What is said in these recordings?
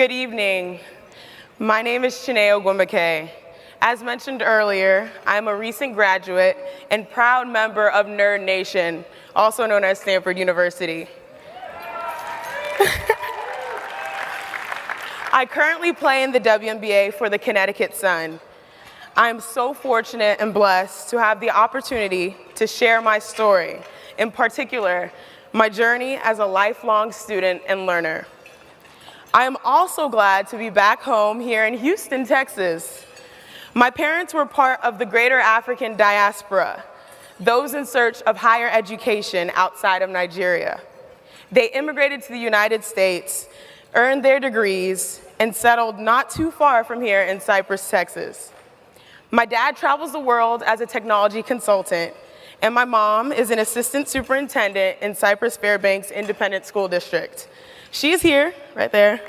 Good evening. My name is Chiney Ogwumike. As mentioned earlier, I'm a recent graduate and proud member of Nerd Nation, also known as Stanford University. I currently play in the WNBA for the Connecticut Sun. I'm so fortunate and blessed to have the opportunity to share my story, in particular, my journey as a lifelong student and learner. I am also glad to be back home here in Houston, Texas. My parents were part of the greater African diaspora, those in search of higher education outside of Nigeria. They immigrated to the United States, earned their degrees, and settled not too far from here in Cypress, Texas. My dad travels the world as a technology consultant, and my mom is an assistant superintendent in Cypress Fairbanks Independent School District. She's here, right there.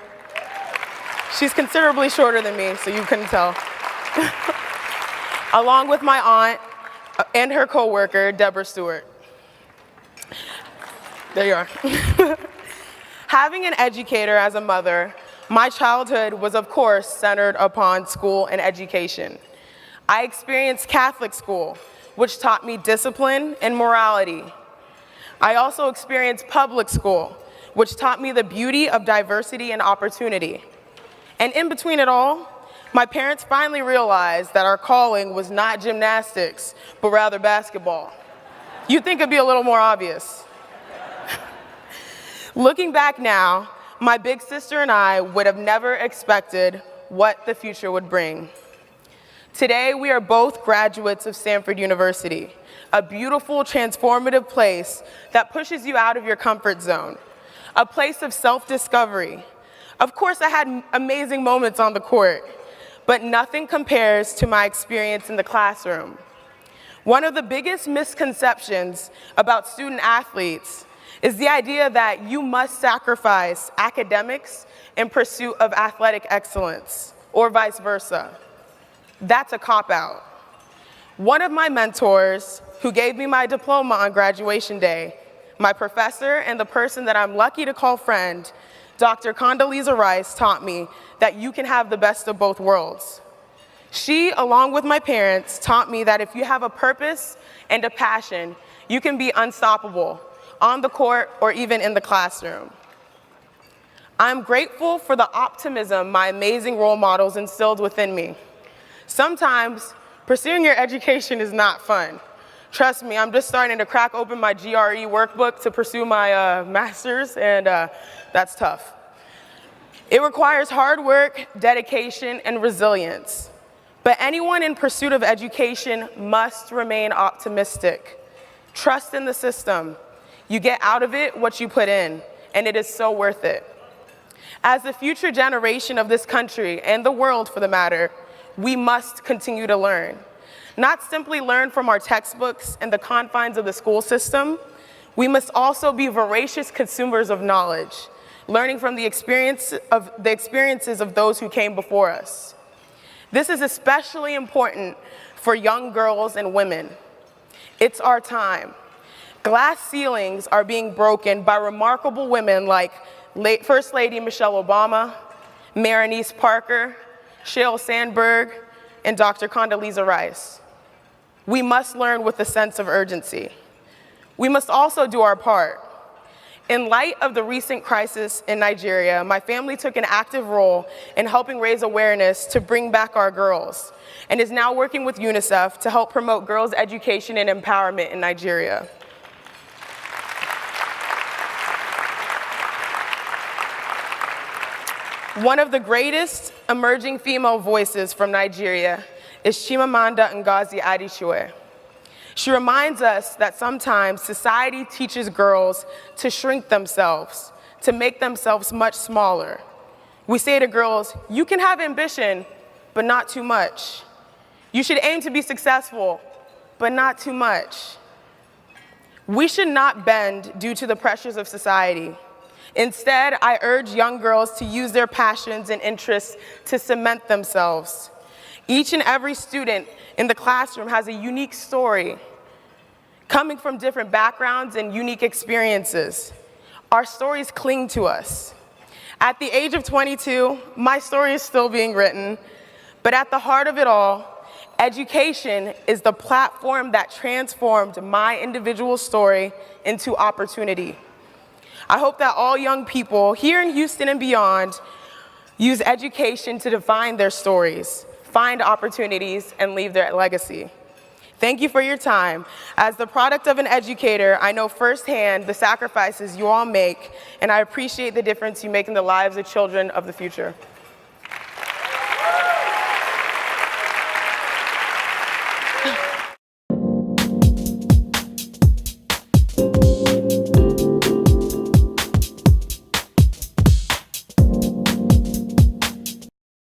She's considerably shorter than me, so you couldn't tell. Along with my aunt and her coworker, Deborah Stewart. There you are. Having an educator as a mother, my childhood was, of course, centered upon school and education. I experienced Catholic school, which taught me discipline and morality. I also experienced public school, which taught me the beauty of diversity and opportunity. And in between it all, my parents finally realized that our calling was not gymnastics, but rather basketball. You'd think it'd be a little more obvious. Looking back now, my big sister and I would have never expected what the future would bring. Today, we are both graduates of Stanford University, a beautiful, transformative place that pushes you out of your comfort zone, a place of self-discovery. Of course, I had amazing moments on the court, but nothing compares to my experience in the classroom. One of the biggest misconceptions about student athletes is the idea that you must sacrifice academics in pursuit of athletic excellence, or vice versa. That's a cop-out. One of my mentors, who gave me my diploma on graduation day, my professor and the person that I'm lucky to call friend, Dr. Condoleezza Rice, taught me that you can have the best of both worlds. She, along with my parents, taught me that if you have a purpose and a passion, you can be unstoppable on the court or even in the classroom. I'm grateful for the optimism my amazing role models instilled within me. Sometimes, pursuing your education is not fun. Trust me, I'm just starting to crack open my GRE workbook to pursue my master's, and that's tough. It requires hard work, dedication, and resilience. But anyone in pursuit of education must remain optimistic. Trust in the system. You get out of it what you put in, and it is so worth it. As the future generation of this country, and the world for the matter, we must continue to learn. Not simply learn from our textbooks and the confines of the school system, we must also be voracious consumers of knowledge, learning from the experiences of those who came before us. This is especially important for young girls and women. It's our time. Glass ceilings are being broken by remarkable women like First Lady Michelle Obama, Maranice Parker, Sheryl Sandberg, and Dr. Condoleezza Rice. We must learn with a sense of urgency. We must also do our part. In light of the recent crisis in Nigeria, my family took an active role in helping raise awareness to bring back our girls, and is now working with UNICEF to help promote girls' education and empowerment in Nigeria. One of the greatest emerging female voices from Nigeria is Chimamanda Ngozi Adichie. She reminds us that sometimes society teaches girls to shrink themselves, to make themselves much smaller. We say to girls, you can have ambition, but not too much. You should aim to be successful, but not too much. We should not bend due to the pressures of society. Instead, I urge young girls to use their passions and interests to cement themselves. Each and every student in the classroom has a unique story, coming from different backgrounds and unique experiences. Our stories cling to us. At the age of 22, my story is still being written, but at the heart of it all, education is the platform that transformed my individual story into opportunity. I hope that all young people here in Houston and beyond use education to define their stories, find opportunities, and leave their legacy. Thank you for your time. As the product of an educator, I know firsthand the sacrifices you all make, and I appreciate the difference you make in the lives of children of the future.